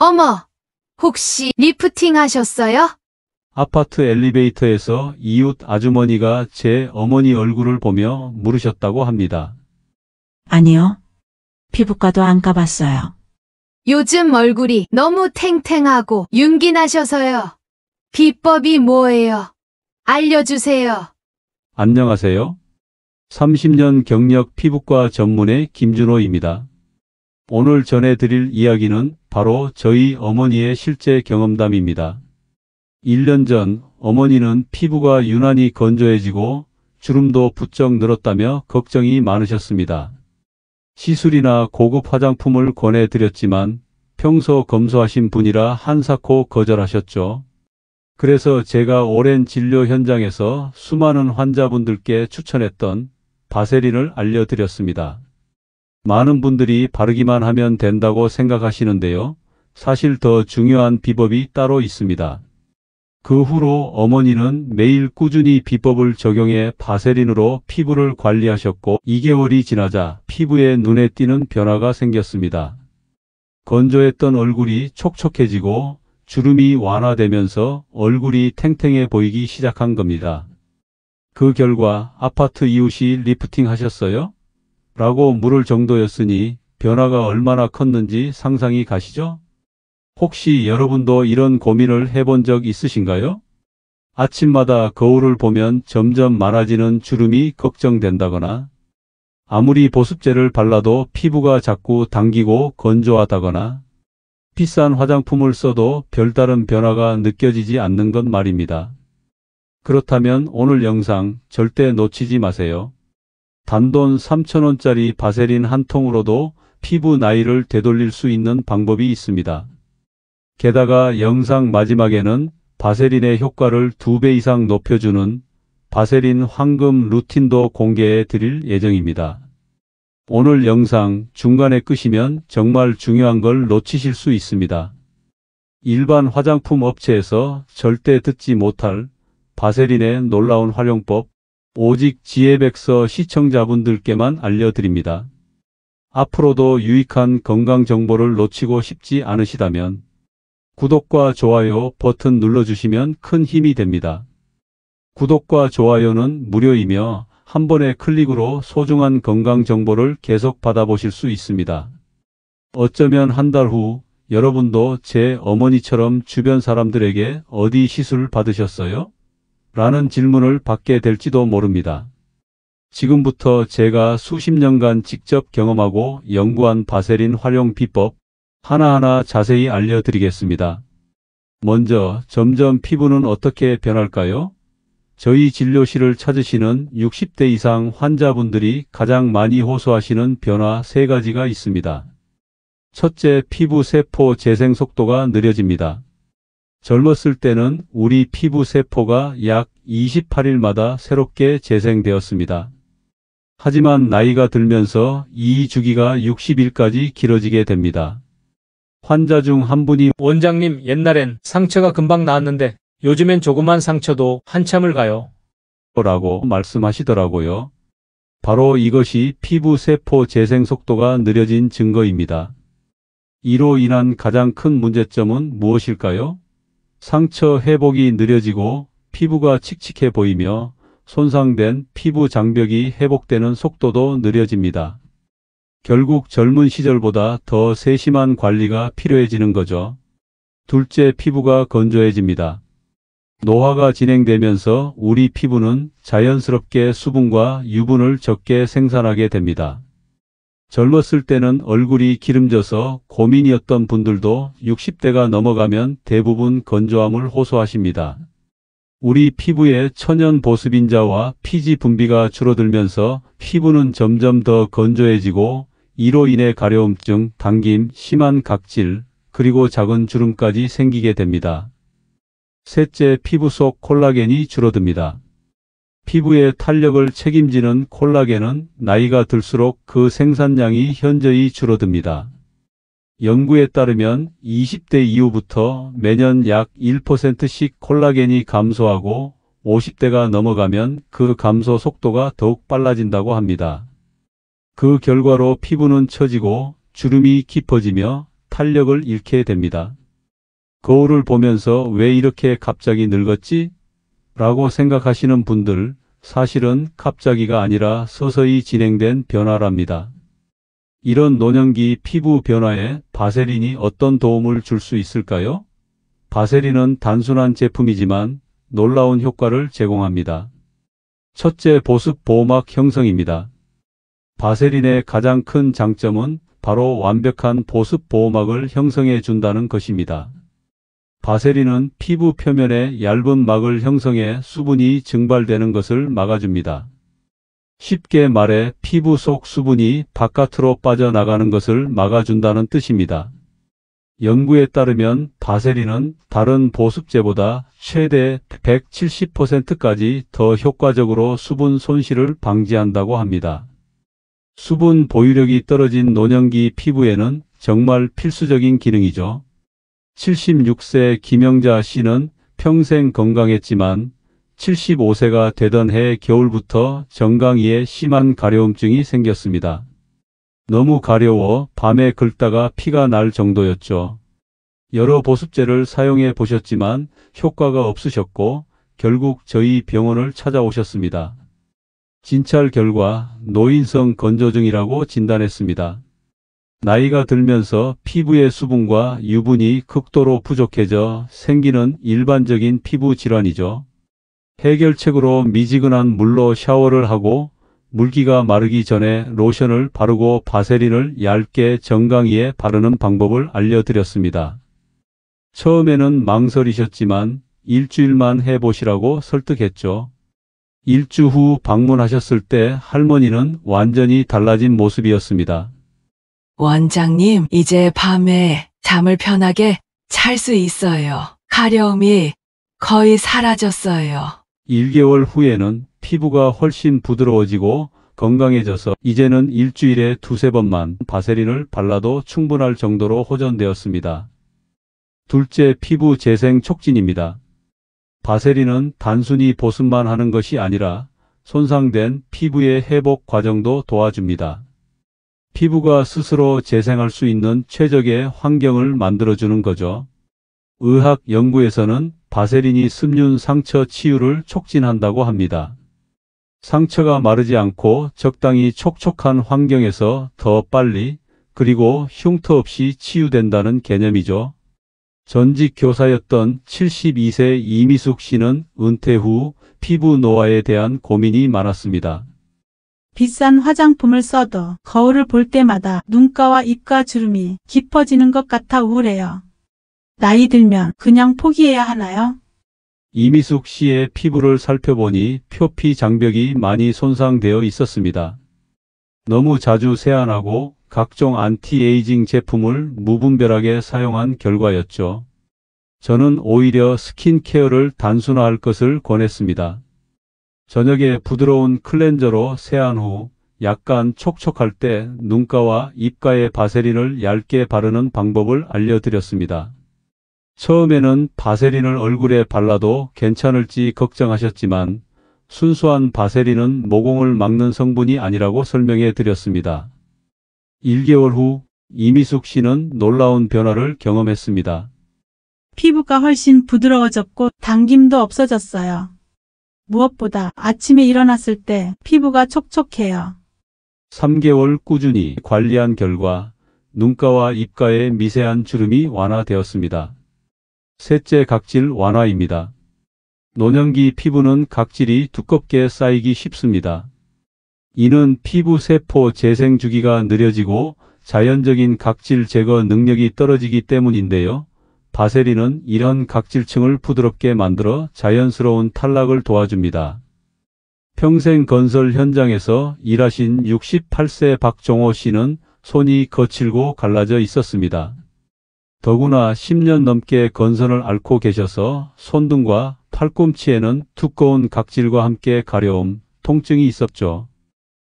어머, 혹시 리프팅 하셨어요? 아파트 엘리베이터에서 이웃 아주머니가 제 어머니 얼굴을 보며 물으셨다고 합니다. 아니요. 피부과도 안 가봤어요. 요즘 얼굴이 너무 탱탱하고 윤기 나셔서요. 비법이 뭐예요? 알려주세요. 안녕하세요. 30년 경력 피부과 전문의 김준호입니다. 오늘 전해드릴 이야기는 바로 저희 어머니의 실제 경험담입니다. 1년 전 어머니는 피부가 유난히 건조해지고 주름도 부쩍 늘었다며 걱정이 많으셨습니다. 시술이나 고급 화장품을 권해드렸지만 평소 검소하신 분이라 한사코 거절하셨죠. 그래서 제가 오랜 진료 현장에서 수많은 환자분들께 추천했던 바세린을 알려드렸습니다. 많은 분들이 바르기만 하면 된다고 생각하시는데요. 사실 더 중요한 비법이 따로 있습니다. 그 후로 어머니는 매일 꾸준히 비법을 적용해 바세린으로 피부를 관리하셨고 2개월이 지나자 피부에 눈에 띄는 변화가 생겼습니다. 건조했던 얼굴이 촉촉해지고 주름이 완화되면서 얼굴이 탱탱해 보이기 시작한 겁니다. 그 결과 아파트 이웃이 리프팅 하셨어요? 라고 물을 정도였으니 변화가 얼마나 컸는지 상상이 가시죠? 혹시 여러분도 이런 고민을 해본 적 있으신가요? 아침마다 거울을 보면 점점 많아지는 주름이 걱정된다거나 아무리 보습제를 발라도 피부가 자꾸 당기고 건조하다거나 비싼 화장품을 써도 별다른 변화가 느껴지지 않는 것 말입니다. 그렇다면 오늘 영상 절대 놓치지 마세요. 단돈 3,000원짜리 바세린 한 통으로도 피부 나이를 되돌릴 수 있는 방법이 있습니다. 게다가 영상 마지막에는 바세린의 효과를 2배 이상 높여주는 바세린 황금 루틴도 공개해 드릴 예정입니다. 오늘 영상 중간에 끄시면 정말 중요한 걸 놓치실 수 있습니다. 일반 화장품 업체에서 절대 듣지 못할 바세린의 놀라운 활용법, 오직 지혜백서 시청자분들께만 알려드립니다. 앞으로도 유익한 건강 정보를 놓치고 싶지 않으시다면 구독과 좋아요 버튼 눌러주시면 큰 힘이 됩니다. 구독과 좋아요는 무료이며 한 번의 클릭으로 소중한 건강 정보를 계속 받아보실 수 있습니다. 어쩌면 한 달 후 여러분도 제 어머니처럼 주변 사람들에게 어디 시술 받으셨어요? 라는 질문을 받게 될지도 모릅니다. 지금부터 제가 수십 년간 직접 경험하고 연구한 바세린 활용 비법 하나하나 자세히 알려드리겠습니다. 먼저 점점 피부는 어떻게 변할까요? 저희 진료실을 찾으시는 60대 이상 환자분들이 가장 많이 호소하시는 변화 3가지가 있습니다. 첫째, 피부 세포 재생 속도가 느려집니다. 젊었을 때는 우리 피부 세포가 약 28일마다 새롭게 재생되었습니다. 하지만 나이가 들면서 이 주기가 60일까지 길어지게 됩니다. 환자 중 한 분이 원장님, 옛날엔 상처가 금방 나았는데 요즘엔 조그만 상처도 한참을 가요. 라고 말씀하시더라고요. 바로 이것이 피부 세포 재생 속도가 느려진 증거입니다. 이로 인한 가장 큰 문제점은 무엇일까요? 상처 회복이 느려지고 피부가 칙칙해 보이며 손상된 피부 장벽이 회복되는 속도도 느려집니다. 결국 젊은 시절보다 더 세심한 관리가 필요해지는 거죠. 둘째, 피부가 건조해집니다. 노화가 진행되면서 우리 피부는 자연스럽게 수분과 유분을 적게 생산하게 됩니다. 젊었을 때는 얼굴이 기름져서 고민이었던 분들도 60대가 넘어가면 대부분 건조함을 호소하십니다. 우리 피부의 천연 보습인자와 피지 분비가 줄어들면서 피부는 점점 더 건조해지고 이로 인해 가려움증, 당김, 심한 각질, 그리고 작은 주름까지 생기게 됩니다. 셋째, 피부 속 콜라겐이 줄어듭니다. 피부의 탄력을 책임지는 콜라겐은 나이가 들수록 그 생산량이 현저히 줄어듭니다. 연구에 따르면 20대 이후부터 매년 약 1%씩 콜라겐이 감소하고 50대가 넘어가면 그 감소 속도가 더욱 빨라진다고 합니다. 그 결과로 피부는 처지고 주름이 깊어지며 탄력을 잃게 됩니다. 거울을 보면서 왜 이렇게 갑자기 늙었지? 라고 생각하시는 분들, 사실은 갑자기가 아니라 서서히 진행된 변화랍니다. 이런 노년기 피부 변화에 바세린이 어떤 도움을 줄 수 있을까요? 바세린은 단순한 제품이지만 놀라운 효과를 제공합니다. 첫째, 보습 보호막 형성입니다. 바세린의 가장 큰 장점은 바로 완벽한 보습 보호막을 형성해 준다는 것입니다. 바세린은 피부 표면에 얇은 막을 형성해 수분이 증발되는 것을 막아줍니다. 쉽게 말해 피부 속 수분이 바깥으로 빠져나가는 것을 막아준다는 뜻입니다. 연구에 따르면 바세린은 다른 보습제보다 최대 170%까지 더 효과적으로 수분 손실을 방지한다고 합니다. 수분 보유력이 떨어진 노년기 피부에는 정말 필수적인 기능이죠. 76세 김영자 씨는 평생 건강했지만 75세가 되던 해 겨울부터 정강이에 심한 가려움증이 생겼습니다. 너무 가려워 밤에 긁다가 피가 날 정도였죠. 여러 보습제를 사용해 보셨지만 효과가 없으셨고 결국 저희 병원을 찾아오셨습니다. 진찰 결과 노인성 건조증이라고 진단했습니다. 나이가 들면서 피부의 수분과 유분이 극도로 부족해져 생기는 일반적인 피부 질환이죠. 해결책으로 미지근한 물로 샤워를 하고 물기가 마르기 전에 로션을 바르고 바세린을 얇게 정강이에 바르는 방법을 알려드렸습니다. 처음에는 망설이셨지만 일주일만 해보시라고 설득했죠. 일주 후 방문하셨을 때 할머니는 완전히 달라진 모습이었습니다. 원장님, 이제 밤에 잠을 편하게 잘 수 있어요. 가려움이 거의 사라졌어요. 1개월 후에는 피부가 훨씬 부드러워지고 건강해져서 이제는 일주일에 2~3번만 바세린을 발라도 충분할 정도로 호전되었습니다. 둘째, 피부 재생 촉진입니다. 바세린은 단순히 보습만 하는 것이 아니라 손상된 피부의 회복 과정도 도와줍니다. 피부가 스스로 재생할 수 있는 최적의 환경을 만들어주는 거죠. 의학 연구에서는 바세린이 습륜 상처 치유를 촉진한다고 합니다. 상처가 마르지 않고 적당히 촉촉한 환경에서 더 빨리 그리고 흉터 없이 치유된다는 개념이죠. 전직 교사였던 72세 이미숙 씨는 은퇴 후 피부 노화에 대한 고민이 많았습니다. 비싼 화장품을 써도 거울을 볼 때마다 눈가와 입가 주름이 깊어지는 것 같아 우울해요. 나이 들면 그냥 포기해야 하나요? 이미숙 씨의 피부를 살펴보니 표피 장벽이 많이 손상되어 있었습니다. 너무 자주 세안하고 각종 안티에이징 제품을 무분별하게 사용한 결과였죠. 저는 오히려 스킨케어를 단순화할 것을 권했습니다. 저녁에 부드러운 클렌저로 세안 후 약간 촉촉할 때 눈가와 입가에 바세린을 얇게 바르는 방법을 알려드렸습니다. 처음에는 바세린을 얼굴에 발라도 괜찮을지 걱정하셨지만 순수한 바세린은 모공을 막는 성분이 아니라고 설명해 드렸습니다. 1개월 후 이미숙 씨는 놀라운 변화를 경험했습니다. 피부가 훨씬 부드러워졌고 당김도 없어졌어요. 무엇보다 아침에 일어났을 때 피부가 촉촉해요. 3개월 꾸준히 관리한 결과 눈가와 입가의 미세한 주름이 완화되었습니다. 셋째, 각질 완화입니다. 노년기 피부는 각질이 두껍게 쌓이기 쉽습니다. 이는 피부 세포 재생 주기가 느려지고 자연적인 각질 제거 능력이 떨어지기 때문인데요. 바세린은 이런 각질층을 부드럽게 만들어 자연스러운 탈락을 도와줍니다. 평생 건설 현장에서 일하신 68세 박종호 씨는 손이 거칠고 갈라져 있었습니다. 더구나 10년 넘게 건선을 앓고 계셔서 손등과 팔꿈치에는 두꺼운 각질과 함께 가려움, 통증이 있었죠.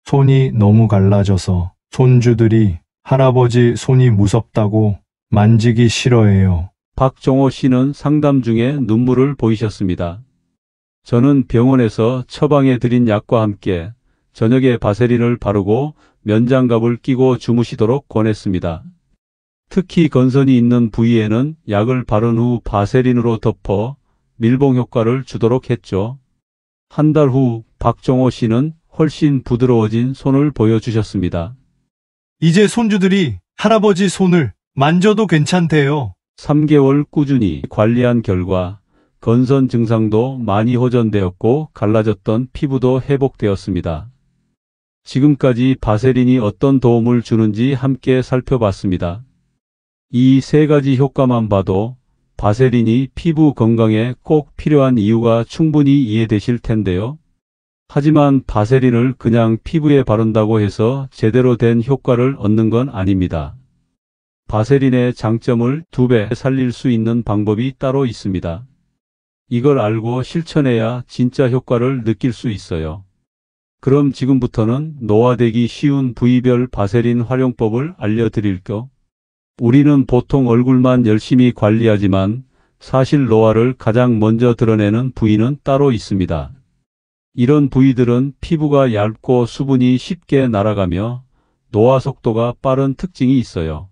손이 너무 갈라져서 손주들이 할아버지 손이 무섭다고 만지기 싫어해요. 박종호 씨는 상담 중에 눈물을 보이셨습니다. 저는 병원에서 처방해 드린 약과 함께 저녁에 바세린을 바르고 면장갑을 끼고 주무시도록 권했습니다. 특히 건선이 있는 부위에는 약을 바른 후 바세린으로 덮어 밀봉 효과를 주도록 했죠. 한 달 후 박종호 씨는 훨씬 부드러워진 손을 보여주셨습니다. 이제 손주들이 할아버지 손을 만져도 괜찮대요. 3개월 꾸준히 관리한 결과 건선 증상도 많이 호전되었고 갈라졌던 피부도 회복되었습니다. 지금까지 바세린이 어떤 도움을 주는지 함께 살펴봤습니다. 이 세 가지 효과만 봐도 바세린이 피부 건강에 꼭 필요한 이유가 충분히 이해되실 텐데요. 하지만 바세린을 그냥 피부에 바른다고 해서 제대로 된 효과를 얻는 건 아닙니다. 바세린의 장점을 2배 살릴 수 있는 방법이 따로 있습니다. 이걸 알고 실천해야 진짜 효과를 느낄 수 있어요. 그럼 지금부터는 노화되기 쉬운 부위별 바세린 활용법을 알려드릴게요. 우리는 보통 얼굴만 열심히 관리하지만 사실 노화를 가장 먼저 드러내는 부위는 따로 있습니다. 이런 부위들은 피부가 얇고 수분이 쉽게 날아가며 노화 속도가 빠른 특징이 있어요.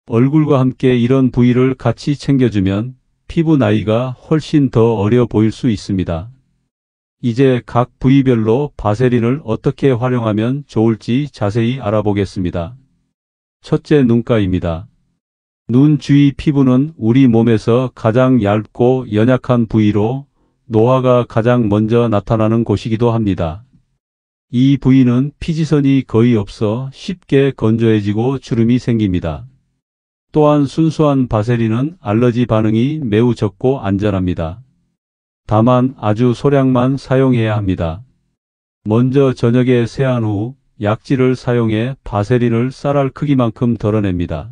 얼굴과 함께 이런 부위를 같이 챙겨주면 피부 나이가 훨씬 더 어려 보일 수 있습니다. 이제 각 부위별로 바세린을 어떻게 활용하면 좋을지 자세히 알아보겠습니다. 첫째, 눈가입니다. 눈 주위 피부는 우리 몸에서 가장 얇고 연약한 부위로 노화가 가장 먼저 나타나는 곳이기도 합니다. 이 부위는 피지선이 거의 없어 쉽게 건조해지고 주름이 생깁니다. 또한 순수한 바세린은 알러지 반응이 매우 적고 안전합니다. 다만 아주 소량만 사용해야 합니다. 먼저 저녁에 세안 후 약지를 사용해 바세린을 쌀알 크기만큼 덜어냅니다.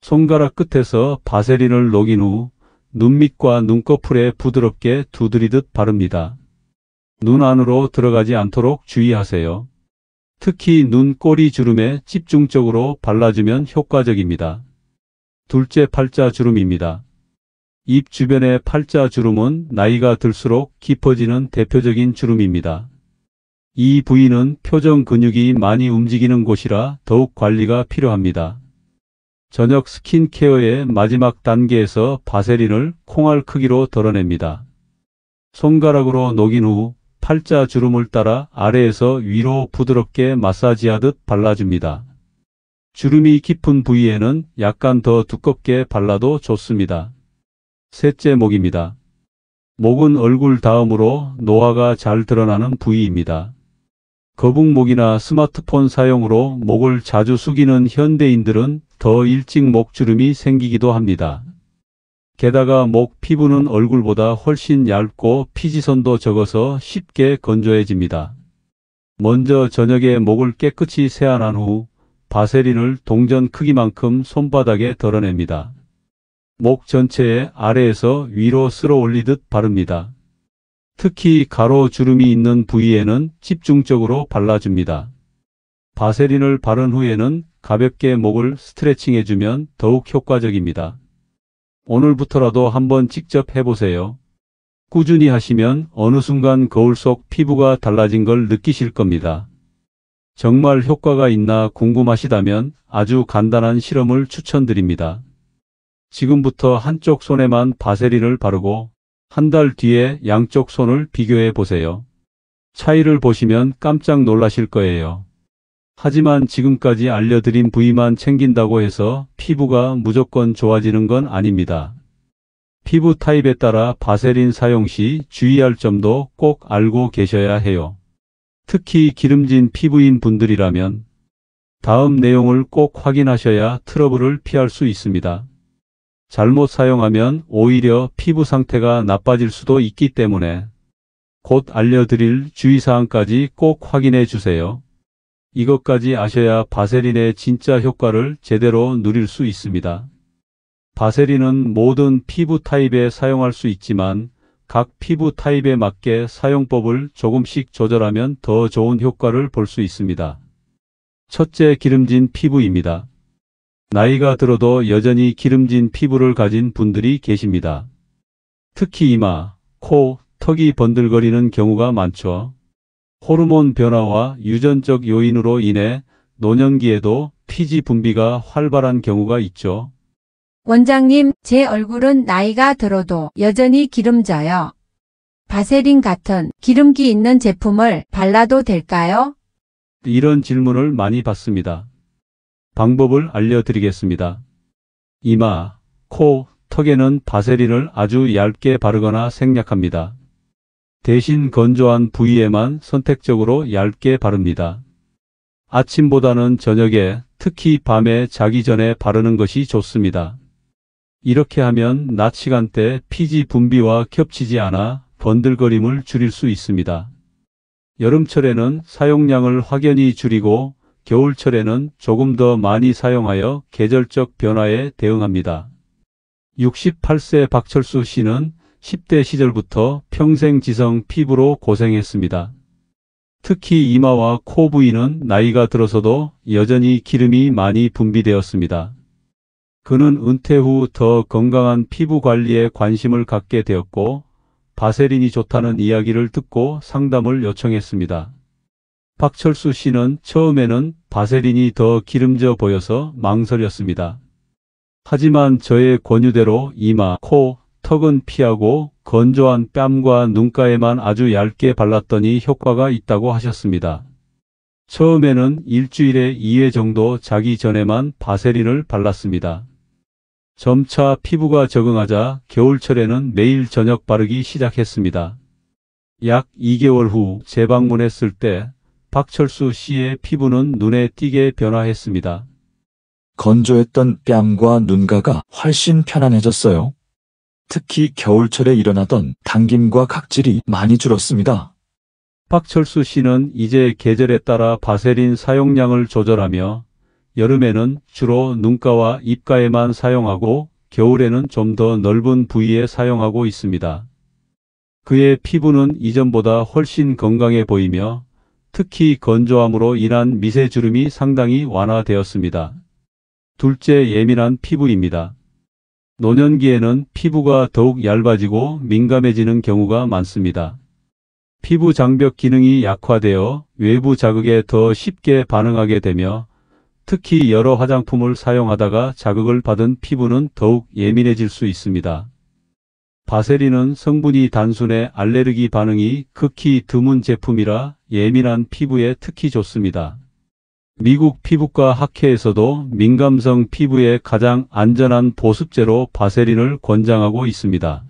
손가락 끝에서 바세린을 녹인 후 눈 밑과 눈꺼풀에 부드럽게 두드리듯 바릅니다. 눈 안으로 들어가지 않도록 주의하세요. 특히 눈 꼬리 주름에 집중적으로 발라주면 효과적입니다. 둘째, 팔자 주름입니다. 입 주변의 팔자 주름은 나이가 들수록 깊어지는 대표적인 주름입니다. 이 부위는 표정 근육이 많이 움직이는 곳이라 더욱 관리가 필요합니다. 저녁 스킨케어의 마지막 단계에서 바세린을 콩알 크기로 덜어냅니다. 손가락으로 녹인 후 팔자 주름을 따라 아래에서 위로 부드럽게 마사지하듯 발라줍니다. 주름이 깊은 부위에는 약간 더 두껍게 발라도 좋습니다. 셋째, 목입니다. 목은 얼굴 다음으로 노화가 잘 드러나는 부위입니다. 거북목이나 스마트폰 사용으로 목을 자주 숙이는 현대인들은 더 일찍 목주름이 생기기도 합니다. 게다가 목 피부는 얼굴보다 훨씬 얇고 피지선도 적어서 쉽게 건조해집니다. 먼저 저녁에 목을 깨끗이 세안한 후 바세린을 동전 크기만큼 손바닥에 덜어냅니다. 목 전체에 아래에서 위로 쓸어 올리듯 바릅니다. 특히 가로주름이 있는 부위에는 집중적으로 발라줍니다. 바세린을 바른 후에는 가볍게 목을 스트레칭해주면 더욱 효과적입니다. 오늘부터라도 한번 직접 해보세요. 꾸준히 하시면 어느 순간 거울 속 피부가 달라진 걸 느끼실 겁니다. 정말 효과가 있나 궁금하시다면 아주 간단한 실험을 추천드립니다. 지금부터 한쪽 손에만 바세린을 바르고 한 달 뒤에 양쪽 손을 비교해 보세요. 차이를 보시면 깜짝 놀라실 거예요. 하지만 지금까지 알려드린 부위만 챙긴다고 해서 피부가 무조건 좋아지는 건 아닙니다. 피부 타입에 따라 바세린 사용 시 주의할 점도 꼭 알고 계셔야 해요. 특히 기름진 피부인 분들이라면 다음 내용을 꼭 확인하셔야 트러블을 피할 수 있습니다. 잘못 사용하면 오히려 피부 상태가 나빠질 수도 있기 때문에 곧 알려드릴 주의사항까지 꼭 확인해 주세요. 이것까지 아셔야 바세린의 진짜 효과를 제대로 누릴 수 있습니다. 바세린은 모든 피부 타입에 사용할 수 있지만 각 피부 타입에 맞게 사용법을 조금씩 조절하면 더 좋은 효과를 볼 수 있습니다. 첫째, 기름진 피부입니다. 나이가 들어도 여전히 기름진 피부를 가진 분들이 계십니다. 특히 이마, 코, 턱이 번들거리는 경우가 많죠. 호르몬 변화와 유전적 요인으로 인해 노년기에도 피지 분비가 활발한 경우가 있죠. 원장님, 제 얼굴은 나이가 들어도 여전히 기름져요. 바세린 같은 기름기 있는 제품을 발라도 될까요? 이런 질문을 많이 받습니다. 방법을 알려드리겠습니다. 이마, 코, 턱에는 바세린을 아주 얇게 바르거나 생략합니다. 대신 건조한 부위에만 선택적으로 얇게 바릅니다. 아침보다는 저녁에, 특히 밤에 자기 전에 바르는 것이 좋습니다. 이렇게 하면 낮 시간대 피지 분비와 겹치지 않아 번들거림을 줄일 수 있습니다. 여름철에는 사용량을 확연히 줄이고 겨울철에는 조금 더 많이 사용하여 계절적 변화에 대응합니다. 68세 박철수 씨는 10대 시절부터 평생 지성 피부로 고생했습니다. 특히 이마와 코 부위는 나이가 들어서도 여전히 기름이 많이 분비되었습니다. 그는 은퇴 후 더 건강한 피부 관리에 관심을 갖게 되었고 바세린이 좋다는 이야기를 듣고 상담을 요청했습니다. 박철수 씨는 처음에는 바세린이 더 기름져 보여서 망설였습니다. 하지만 저의 권유대로 이마, 코, 턱은 피하고 건조한 뺨과 눈가에만 아주 얇게 발랐더니 효과가 있다고 하셨습니다. 처음에는 일주일에 2회 정도 자기 전에만 바세린을 발랐습니다. 점차 피부가 적응하자 겨울철에는 매일 저녁 바르기 시작했습니다. 약 2개월 후 재방문했을 때 박철수 씨의 피부는 눈에 띄게 변화했습니다. 건조했던 뺨과 눈가가 훨씬 편안해졌어요. 특히 겨울철에 일어나던 당김과 각질이 많이 줄었습니다. 박철수 씨는 이제 계절에 따라 바세린 사용량을 조절하며 여름에는 주로 눈가와 입가에만 사용하고 겨울에는 좀 더 넓은 부위에 사용하고 있습니다. 그의 피부는 이전보다 훨씬 건강해 보이며 특히 건조함으로 인한 미세주름이 상당히 완화되었습니다. 둘째, 예민한 피부입니다. 노년기에는 피부가 더욱 얇아지고 민감해지는 경우가 많습니다. 피부 장벽 기능이 약화되어 외부 자극에 더 쉽게 반응하게 되며 특히 여러 화장품을 사용하다가 자극을 받은 피부는 더욱 예민해질 수 있습니다. 바세린은 성분이 단순해 알레르기 반응이 극히 드문 제품이라 예민한 피부에 특히 좋습니다. 미국 피부과 학회에서도 민감성 피부에 가장 안전한 보습제로 바세린을 권장하고 있습니다.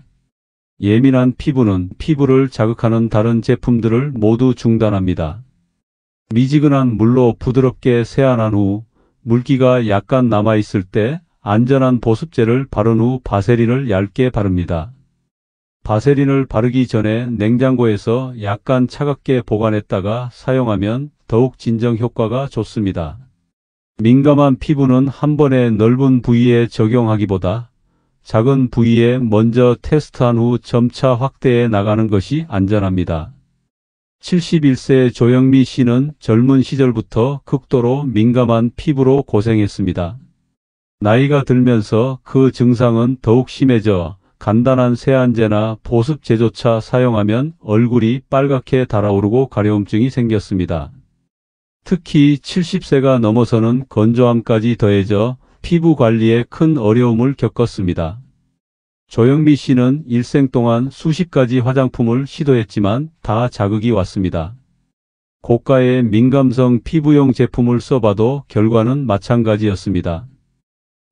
예민한 피부는 피부를 자극하는 다른 제품들을 모두 중단합니다. 미지근한 물로 부드럽게 세안한 후 물기가 약간 남아있을 때 안전한 보습제를 바른 후 바세린을 얇게 바릅니다. 바세린을 바르기 전에 냉장고에서 약간 차갑게 보관했다가 사용하면 더욱 진정 효과가 좋습니다. 민감한 피부는 한 번에 넓은 부위에 적용하기보다 작은 부위에 먼저 테스트한 후 점차 확대해 나가는 것이 안전합니다. 71세 조영미 씨는 젊은 시절부터 극도로 민감한 피부로 고생했습니다. 나이가 들면서 그 증상은 더욱 심해져 간단한 세안제나 보습제조차 사용하면 얼굴이 빨갛게 달아오르고 가려움증이 생겼습니다. 특히 70세가 넘어서는 건조함까지 더해져 피부 관리에 큰 어려움을 겪었습니다. 조영미 씨는 일생 동안 수십 가지 화장품을 시도했지만 다 자극이 왔습니다. 고가의 민감성 피부용 제품을 써봐도 결과는 마찬가지였습니다.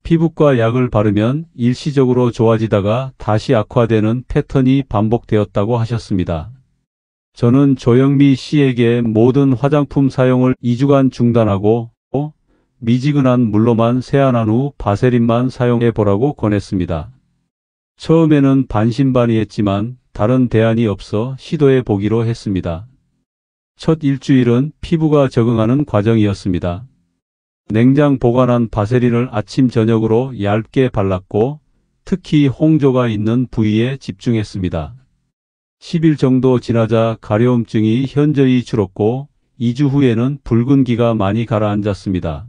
피부과 약을 바르면 일시적으로 좋아지다가 다시 악화되는 패턴이 반복되었다고 하셨습니다. 저는 조영미 씨에게 모든 화장품 사용을 2주간 중단하고 미지근한 물로만 세안한 후 바세린만 사용해 보라고 권했습니다. 처음에는 반신반의했지만 다른 대안이 없어 시도해 보기로 했습니다. 첫 일주일은 피부가 적응하는 과정이었습니다. 냉장 보관한 바세린을 아침 저녁으로 얇게 발랐고 특히 홍조가 있는 부위에 집중했습니다. 10일 정도 지나자 가려움증이 현저히 줄었고 2주 후에는 붉은기가 많이 가라앉았습니다.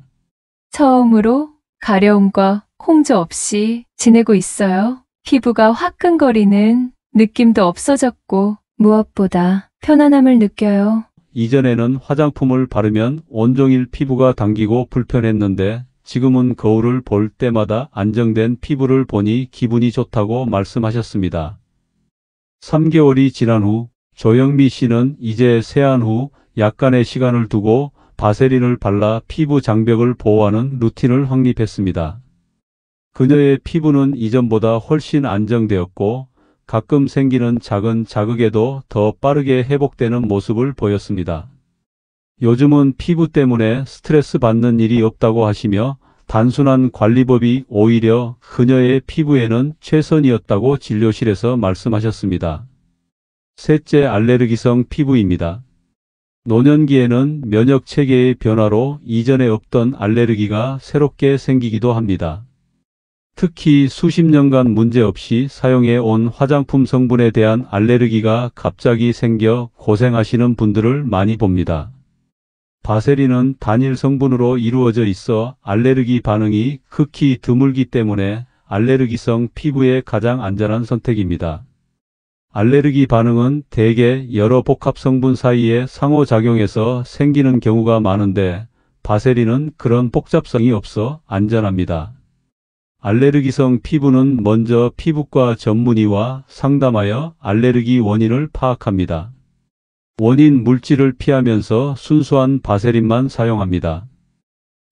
처음으로 가려움과 홍조 없이 지내고 있어요. 피부가 화끈거리는 느낌도 없어졌고 무엇보다 편안함을 느껴요. 이전에는 화장품을 바르면 온종일 피부가 당기고 불편했는데 지금은 거울을 볼 때마다 안정된 피부를 보니 기분이 좋다고 말씀하셨습니다. 3개월이 지난 후 조영미 씨는 이제 세안 후 약간의 시간을 두고 바세린을 발라 피부 장벽을 보호하는 루틴을 확립했습니다. 그녀의 피부는 이전보다 훨씬 안정되었고 가끔 생기는 작은 자극에도 더 빠르게 회복되는 모습을 보였습니다. 요즘은 피부 때문에 스트레스 받는 일이 없다고 하시며 단순한 관리법이 오히려 그녀의 피부에는 최선이었다고 진료실에서 말씀하셨습니다. 셋째, 알레르기성 피부입니다. 노년기에는 면역 체계의 변화로 이전에 없던 알레르기가 새롭게 생기기도 합니다. 특히 수십 년간 문제없이 사용해 온 화장품 성분에 대한 알레르기가 갑자기 생겨 고생하시는 분들을 많이 봅니다. 바세린은 단일 성분으로 이루어져 있어 알레르기 반응이 극히 드물기 때문에 알레르기성 피부에 가장 안전한 선택입니다. 알레르기 반응은 대개 여러 복합 성분 사이에 상호작용해서 생기는 경우가 많은데 바세린은 그런 복잡성이 없어 안전합니다. 알레르기성 피부는 먼저 피부과 전문의와 상담하여 알레르기 원인을 파악합니다. 원인 물질을 피하면서 순수한 바세린만 사용합니다.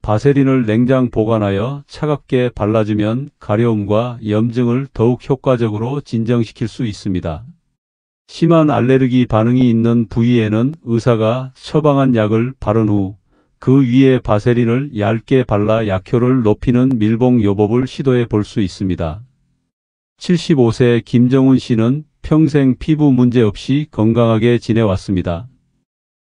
바세린을 냉장 보관하여 차갑게 발라주면 가려움과 염증을 더욱 효과적으로 진정시킬 수 있습니다. 심한 알레르기 반응이 있는 부위에는 의사가 처방한 약을 바른 후 그 위에 바세린을 얇게 발라 약효를 높이는 밀봉 요법을 시도해 볼 수 있습니다. 75세 김정훈 씨는 평생 피부 문제 없이 건강하게 지내왔습니다.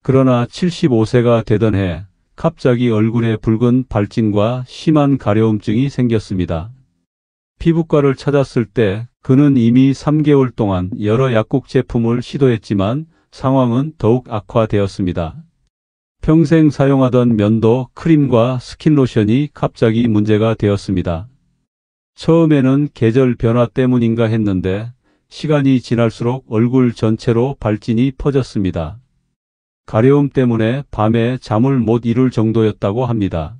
그러나 75세가 되던 해 갑자기 얼굴에 붉은 발진과 심한 가려움증이 생겼습니다. 피부과를 찾았을 때 그는 이미 3개월 동안 여러 약국 제품을 시도했지만 상황은 더욱 악화되었습니다. 평생 사용하던 면도, 크림과 스킨로션이 갑자기 문제가 되었습니다. 처음에는 계절 변화 때문인가 했는데 시간이 지날수록 얼굴 전체로 발진이 퍼졌습니다. 가려움 때문에 밤에 잠을 못 이룰 정도였다고 합니다.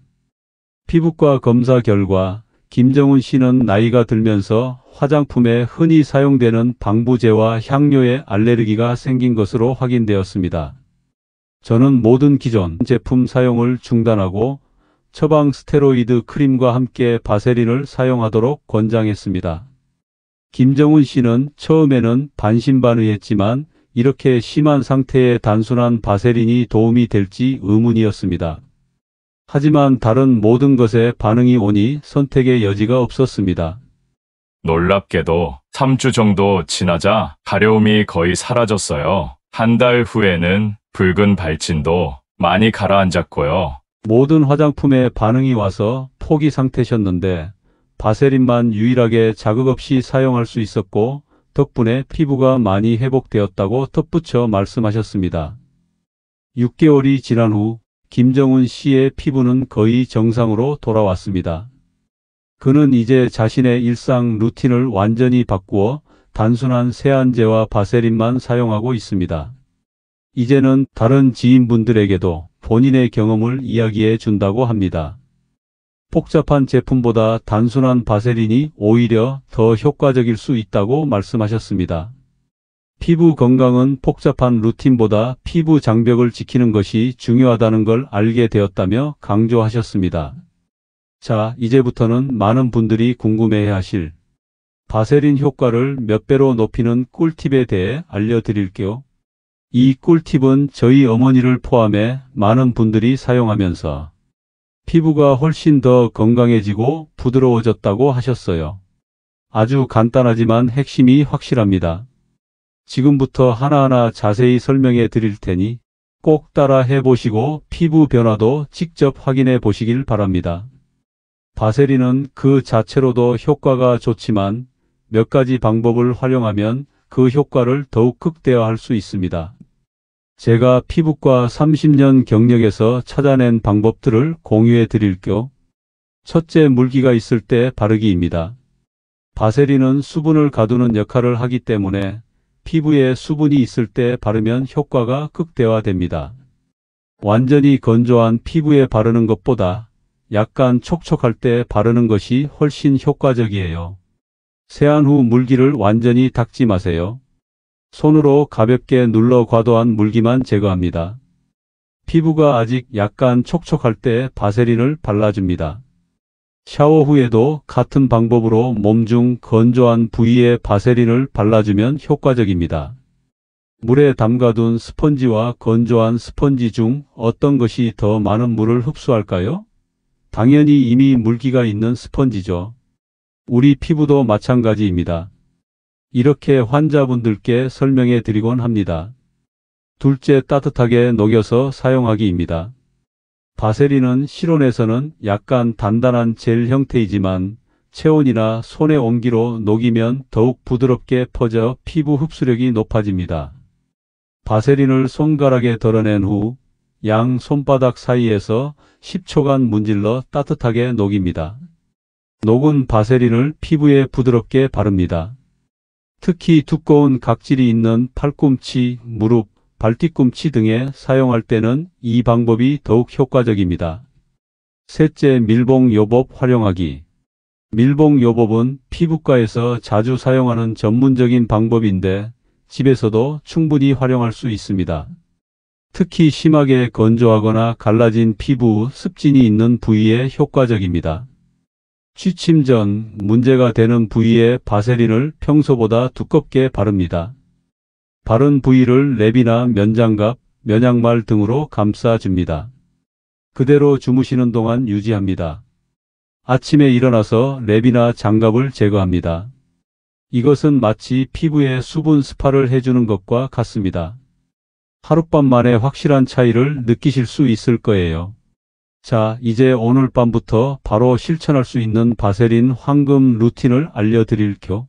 피부과 검사 결과 김정훈 씨는 나이가 들면서 화장품에 흔히 사용되는 방부제와 향료에 알레르기가 생긴 것으로 확인되었습니다. 저는 모든 기존 제품 사용을 중단하고 처방 스테로이드 크림과 함께 바세린을 사용하도록 권장했습니다. 김정훈 씨는 처음에는 반신반의했지만 이렇게 심한 상태에 단순한 바세린이 도움이 될지 의문이었습니다. 하지만 다른 모든 것에 반응이 오니 선택의 여지가 없었습니다. 놀랍게도 3주 정도 지나자 가려움이 거의 사라졌어요. 한 달 후에는 붉은 발진도 많이 가라앉았고요. 모든 화장품에 반응이 와서 포기 상태셨는데 바세린만 유일하게 자극 없이 사용할 수 있었고 덕분에 피부가 많이 회복되었다고 덧붙여 말씀하셨습니다. 6개월이 지난 후 김정훈 씨의 피부는 거의 정상으로 돌아왔습니다. 그는 이제 자신의 일상 루틴을 완전히 바꾸어 단순한 세안제와 바세린만 사용하고 있습니다. 이제는 다른 지인분들에게도 본인의 경험을 이야기해 준다고 합니다. 복잡한 제품보다 단순한 바세린이 오히려 더 효과적일 수 있다고 말씀하셨습니다. 피부 건강은 복잡한 루틴보다 피부 장벽을 지키는 것이 중요하다는 걸 알게 되었다며 강조하셨습니다. 자, 이제부터는 많은 분들이 궁금해하실 바세린 효과를 몇 배로 높이는 꿀팁에 대해 알려드릴게요. 이 꿀팁은 저희 어머니를 포함해 많은 분들이 사용하면서 피부가 훨씬 더 건강해지고 부드러워졌다고 하셨어요. 아주 간단하지만 핵심이 확실합니다. 지금부터 하나하나 자세히 설명해 드릴 테니 꼭 따라 해보시고 피부 변화도 직접 확인해 보시길 바랍니다. 바세린은 그 자체로도 효과가 좋지만 몇 가지 방법을 활용하면 그 효과를 더욱 극대화할 수 있습니다. 제가 피부과 30년 경력에서 찾아낸 방법들을 공유해 드릴게요. 첫째, 물기가 있을 때 바르기입니다. 바세린은 수분을 가두는 역할을 하기 때문에 피부에 수분이 있을 때 바르면 효과가 극대화됩니다. 완전히 건조한 피부에 바르는 것보다 약간 촉촉할 때 바르는 것이 훨씬 효과적이에요. 세안 후 물기를 완전히 닦지 마세요. 손으로 가볍게 눌러 과도한 물기만 제거합니다. 피부가 아직 약간 촉촉할 때 바세린을 발라줍니다. 샤워 후에도 같은 방법으로 몸 중 건조한 부위에 바세린을 발라주면 효과적입니다. 물에 담가둔 스펀지와 건조한 스펀지 중 어떤 것이 더 많은 물을 흡수할까요? 당연히 이미 물기가 있는 스펀지죠. 우리 피부도 마찬가지입니다. 이렇게 환자분들께 설명해 드리곤 합니다. 둘째, 따뜻하게 녹여서 사용하기입니다. 바세린은 실온에서는 약간 단단한 젤 형태이지만 체온이나 손의 온기로 녹이면 더욱 부드럽게 퍼져 피부 흡수력이 높아집니다. 바세린을 손가락에 덜어낸 후 양 손바닥 사이에서 10초간 문질러 따뜻하게 녹입니다. 녹은 바세린을 피부에 부드럽게 바릅니다. 특히 두꺼운 각질이 있는 팔꿈치, 무릎, 발뒤꿈치 등에 사용할 때는 이 방법이 더욱 효과적입니다. 셋째, 밀봉요법 활용하기. 밀봉요법은 피부과에서 자주 사용하는 전문적인 방법인데 집에서도 충분히 활용할 수 있습니다. 특히 심하게 건조하거나 갈라진 피부, 습진이 있는 부위에 효과적입니다. 취침 전 문제가 되는 부위에 바세린을 평소보다 두껍게 바릅니다. 바른 부위를 랩이나 면장갑, 면양말 등으로 감싸줍니다. 그대로 주무시는 동안 유지합니다. 아침에 일어나서 랩이나 장갑을 제거합니다. 이것은 마치 피부에 수분 스파를 해주는 것과 같습니다. 하룻밤 만에 확실한 차이를 느끼실 수 있을 거예요. 자, 이제 오늘 밤부터 바로 실천할 수 있는 바세린 황금 루틴을 알려드릴게요.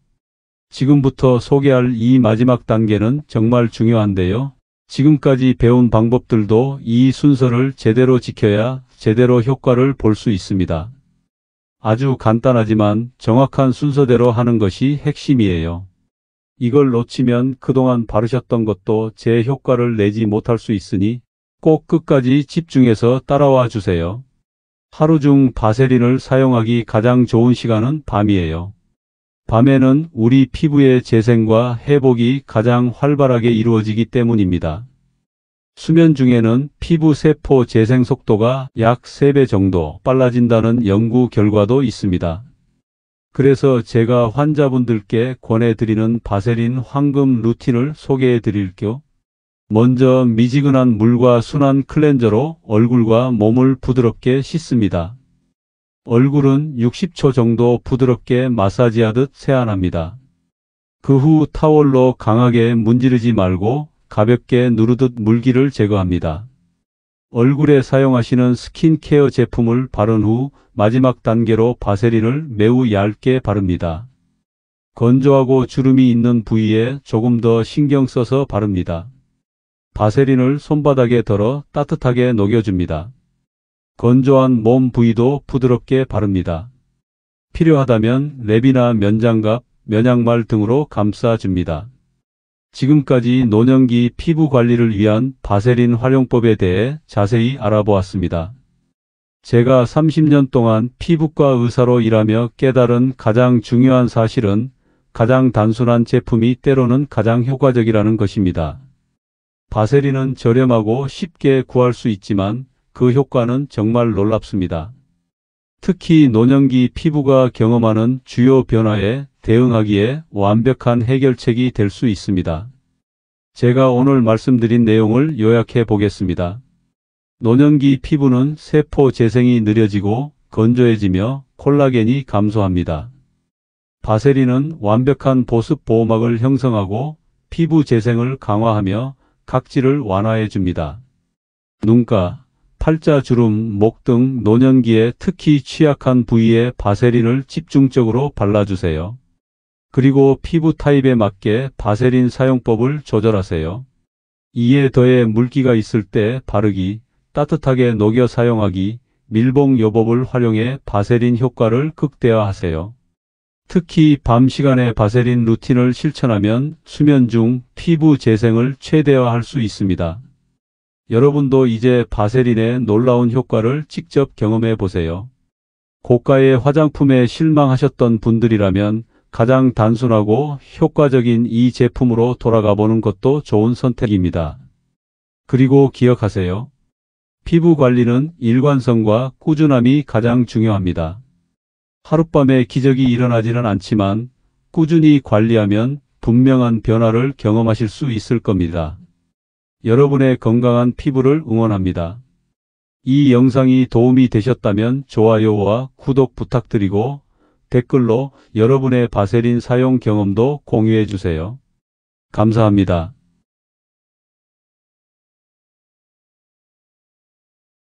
지금부터 소개할 이 마지막 단계는 정말 중요한데요. 지금까지 배운 방법들도 이 순서를 제대로 지켜야 제대로 효과를 볼 수 있습니다. 아주 간단하지만 정확한 순서대로 하는 것이 핵심이에요. 이걸 놓치면 그동안 바르셨던 것도 제 효과를 내지 못할 수 있으니 꼭 끝까지 집중해서 따라와 주세요. 하루 중 바세린을 사용하기 가장 좋은 시간은 밤이에요. 밤에는 우리 피부의 재생과 회복이 가장 활발하게 이루어지기 때문입니다. 수면 중에는 피부 세포 재생 속도가 약 3배 정도 빨라진다는 연구 결과도 있습니다. 그래서 제가 환자분들께 권해드리는 바세린 황금 루틴을 소개해 드릴게요. 먼저 미지근한 물과 순한 클렌저로 얼굴과 몸을 부드럽게 씻습니다. 얼굴은 60초 정도 부드럽게 마사지하듯 세안합니다. 그 후 타월로 강하게 문지르지 말고 가볍게 누르듯 물기를 제거합니다. 얼굴에 사용하시는 스킨케어 제품을 바른 후 마지막 단계로 바세린을 매우 얇게 바릅니다. 건조하고 주름이 있는 부위에 조금 더 신경 써서 바릅니다. 바세린을 손바닥에 덜어 따뜻하게 녹여줍니다. 건조한 몸 부위도 부드럽게 바릅니다. 필요하다면 랩이나 면장갑, 면양말 등으로 감싸줍니다. 지금까지 노년기 피부 관리를 위한 바세린 활용법에 대해 자세히 알아보았습니다. 제가 30년 동안 피부과 의사로 일하며 깨달은 가장 중요한 사실은 가장 단순한 제품이 때로는 가장 효과적이라는 것입니다. 바세린은 저렴하고 쉽게 구할 수 있지만 그 효과는 정말 놀랍습니다. 특히 노년기 피부가 경험하는 주요 변화에 대응하기에 완벽한 해결책이 될 수 있습니다. 제가 오늘 말씀드린 내용을 요약해 보겠습니다. 노년기 피부는 세포 재생이 느려지고 건조해지며 콜라겐이 감소합니다. 바세린은 완벽한 보습 보호막을 형성하고 피부 재생을 강화하며 각질을 완화해 줍니다. 눈가, 팔자 주름, 목 등 노년기에 특히 취약한 부위에 바세린을 집중적으로 발라주세요. 그리고 피부 타입에 맞게 바세린 사용법을 조절하세요. 이에 더해 물기가 있을 때 바르기, 따뜻하게 녹여 사용하기, 밀봉요법을 활용해 바세린 효과를 극대화하세요. 특히 밤 시간에 바세린 루틴을 실천하면 수면 중 피부 재생을 최대화할 수 있습니다. 여러분도 이제 바세린의 놀라운 효과를 직접 경험해 보세요. 고가의 화장품에 실망하셨던 분들이라면 가장 단순하고 효과적인 이 제품으로 돌아가 보는 것도 좋은 선택입니다. 그리고 기억하세요. 피부 관리는 일관성과 꾸준함이 가장 중요합니다. 하룻밤에 기적이 일어나지는 않지만 꾸준히 관리하면 분명한 변화를 경험하실 수 있을 겁니다. 여러분의 건강한 피부를 응원합니다. 이 영상이 도움이 되셨다면 좋아요와 구독 부탁드리고 댓글로 여러분의 바세린 사용 경험도 공유해 주세요. 감사합니다.